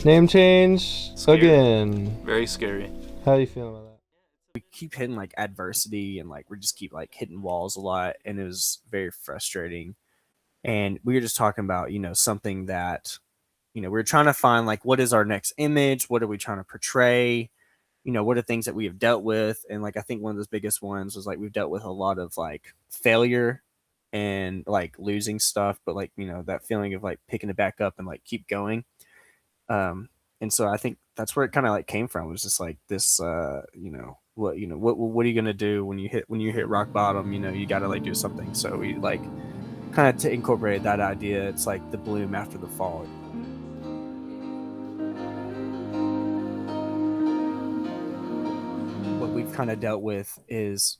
Name change Scary. again. Very scary. How are you feeling about that? We keep hitting like adversity and like we just keep like hitting walls a lot, and it was very frustrating. And we were just talking about something that we are trying to find, like, what is our next image, what are we trying to portray, what are things that we have dealt with. And like I think one of those biggest ones was like we've dealt with a lot of like failure and like losing stuff, but like that feeling of like picking it back up and like keep going. And so I think that's where it kind of like came from. It was just like this, what are you gonna do when you hit rock bottom? You got to like do something. So we like kind of to incorporate that idea. It's like the bloom after the fall. What we've kind of dealt with is,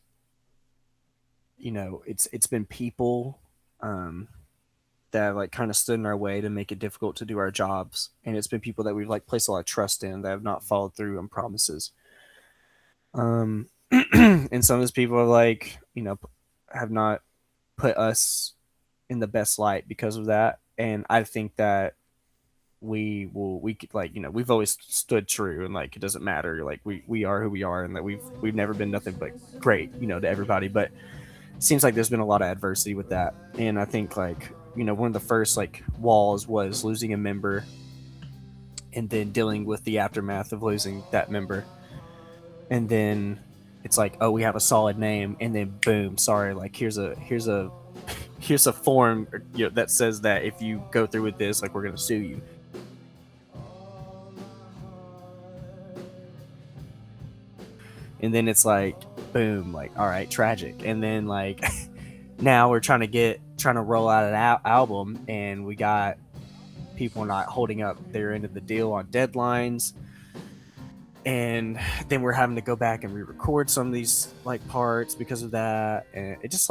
it's been people that have like kind of stood in our way to make it difficult to do our jobs, and it's been people that we've like placed a lot of trust in that have not followed through on promises. And some of those people are like, have not put us in the best light because of that. And I think that we could, like, we've always stood true, and like it doesn't matter, like we are who we are, and that we've never been nothing but great, to everybody. But it seems like there's been a lot of adversity with that. And I think, like, one of the first like walls was losing a member, and then dealing with the aftermath of losing that member. And then it's like, oh, we have a solid name, and then boom, sorry, like here's a form, that says that if you go through with this, like, we're gonna sue you. And then it's like, boom, like, all right, tragic. And then like now we're trying to roll out an album, and we got people not holding up their end of the deal on deadlines. And then we're having to go back and re-record some of these like parts because of that. And it just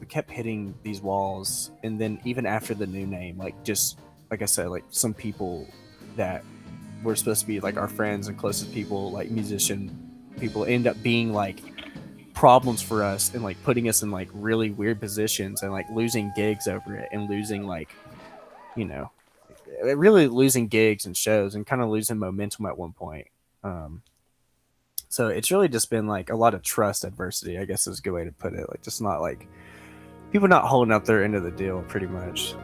kept hitting these walls. And then even after the new name, like, just like I said, like, some people that were supposed to be like our friends and closest people, like musician people, end up being like problems for us, and like putting us in like really weird positions, and like losing gigs over it, and losing, like, you know really losing gigs and shows, and kind of losing momentum at one point. um so it's really just been like a lot of trust adversity, I guess is a good way to put it. Like, just not like people not holding up their end of the deal, pretty much.